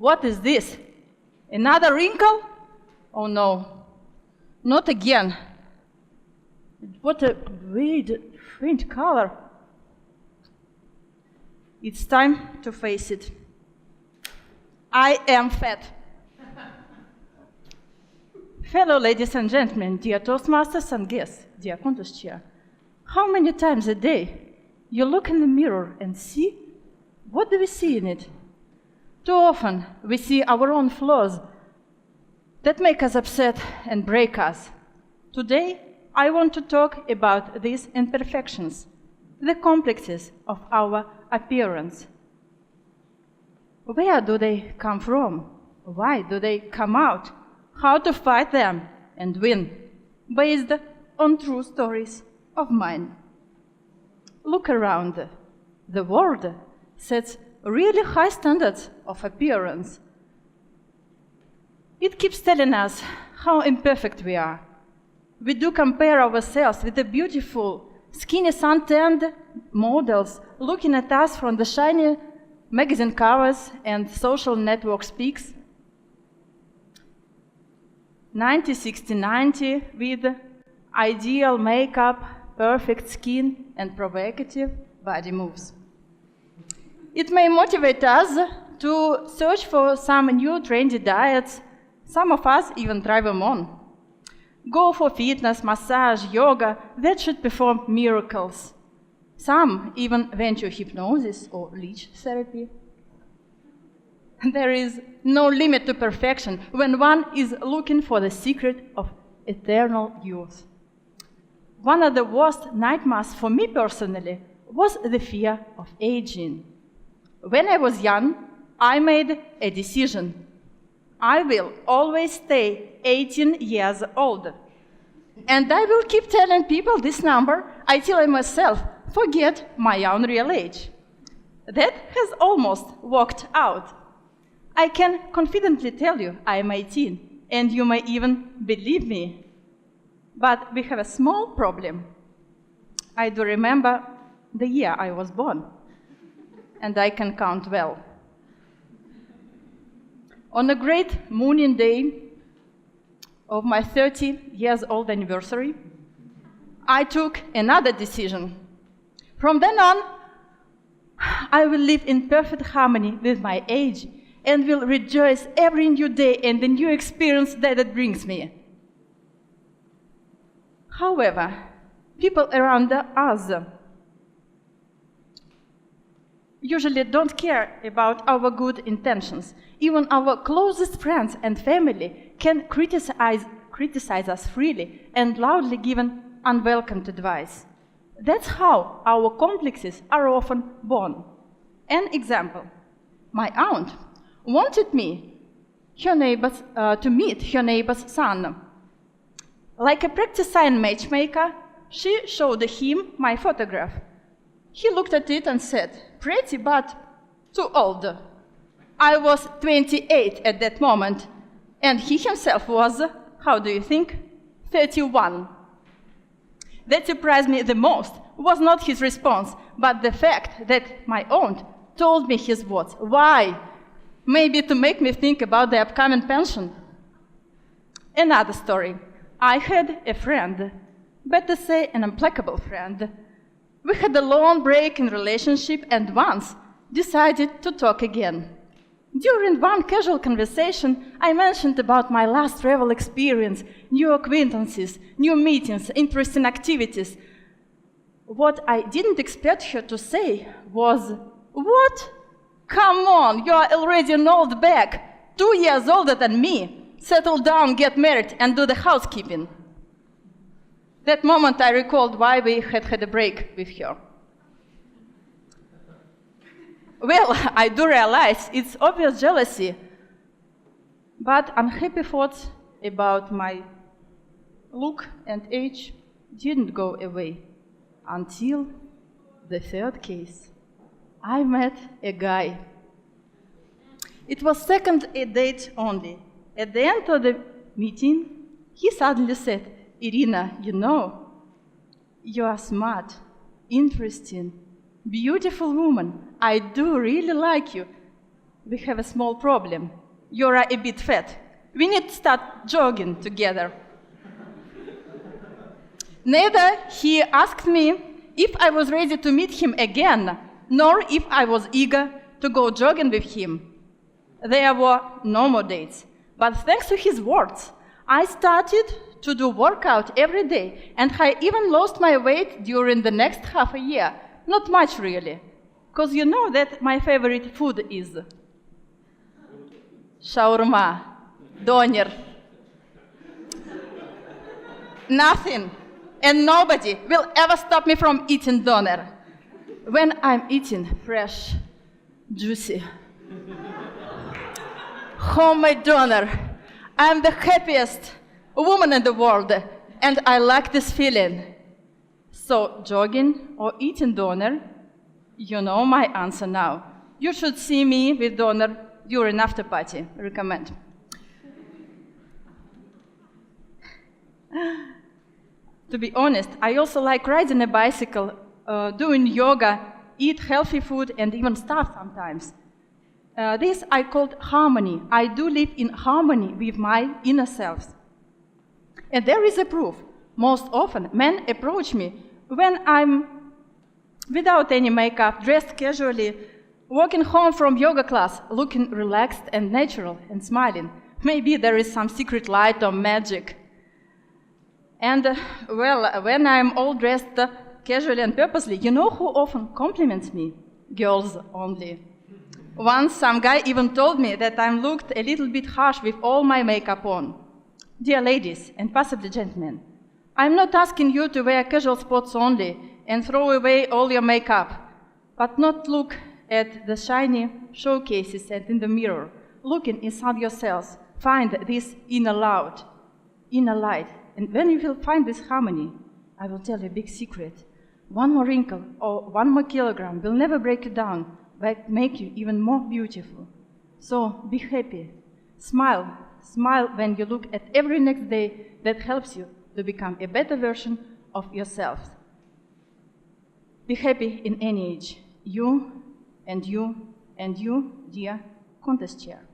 What is this? Another wrinkle? Oh no, not again. What a weird, faint color. It's time to face it. I am fat. Fellow ladies and gentlemen, dear Toastmasters and guests, dear contest chair, how many times a day you look in the mirror and see? What do we see in it? Too often we see our own flaws that make us upset and break us. Today, I want to talk about these imperfections, the complexes of our appearance. Where do they come from? Why do they come out? How to fight them and win, based on true stories of mine. Look around. The world sets really high standards of appearance. It keeps telling us how imperfect we are. We do compare ourselves with the beautiful, skinny, sun-tanned models looking at us from the shiny magazine covers and social network peaks. 90, 60, 90 with ideal makeup, perfect skin, and provocative body moves. It may motivate us to search for some new trendy diets. Some of us even try them on. Go for fitness, massage, yoga that should perform miracles. Some even went to hypnosis or leech therapy. There is no limit to perfection when one is looking for the secret of eternal youth. One of the worst nightmares for me personally was the fear of aging. When I was young, I made a decision. I will always stay 18 years old. And I will keep telling people this number until I myself forget my own real age. That has almost worked out. I can confidently tell you I am 18, and you may even believe me. But we have a small problem. I do remember the year I was born, and I can count well. On a great mooning day of my 30 years old anniversary, I took another decision. From then on, I will live in perfect harmony with my age and will rejoice every new day and the new experience that it brings me. However, people around us usually don't care about our good intentions. Even our closest friends and family can criticize us freely and loudly give unwelcome advice. That's how our complexes are often born. An example: my aunt wanted me to meet her neighbor's son. Like a practice sign matchmaker, she showed him my photograph. He looked at it and said, "Pretty, but too old." I was 28 at that moment, and he himself was, how do you think, 31. That surprised me the most was not his response, but the fact that my aunt told me his words. Why? Maybe to make me think about the upcoming pension. Another story. I had a friend, better say an implacable friend. We had a long break in relationship and once decided to talk again. During one casual conversation, I mentioned about my last travel experience, new acquaintances, new meetings, interesting activities. What I didn't expect her to say was, "What? Come on, you are already an old bag, 2 years older than me. Settle down, get married, and do the housekeeping." That moment I recalled why we had a break with her. Well, I do realize it's obvious jealousy, but unhappy thoughts about my look and age didn't go away until the third case. I met a guy. It was second date only. At the end of the meeting, he suddenly said, "Irina, you know, you are smart, interesting, beautiful woman. I do really like you. we have a small problem. You're a bit fat. We need to start jogging together. Neither he asked me if I was ready to meet him again, nor if I was eager to go jogging with him. There were no more dates. But thanks to his words, I started to do workout every day, and I even lost my weight during the next half a year. Not much, really, because you know that my favorite food is shawarma, doner. Nothing and nobody will ever stop me from eating doner. When I'm eating fresh, juicy, homemade doner, I'm the happiest woman in the world, and I like this feeling. So, jogging or eating doner, you know my answer now. You should see me with doner during after party. Recommend. To be honest, I also like riding a bicycle, doing yoga, eat healthy food, and even starve sometimes. This I called harmony. I do live in harmony with my inner self. And there is a proof. Most often, men approach me when I'm without any makeup, dressed casually, walking home from yoga class, looking relaxed and natural and smiling. Maybe there is some secret light or magic. And, when I'm all dressed casually and purposely, you know who often compliments me? Girls only. Once some guy even told me that I looked a little bit harsh with all my makeup on. Dear ladies, and possibly gentlemen, I'm not asking you to wear casual spots only and throw away all your makeup, but not look at the shiny showcases and in the mirror. Looking inside yourselves, find this inner light. And when you will find this harmony, I will tell you a big secret. One more wrinkle or 1 more kilogram will never break you down, but make you even more beautiful. So be happy. Smile. Smile when you look at every next day that helps you to become a better version of yourself. Be happy in any age. You and you and you, dear contest chair.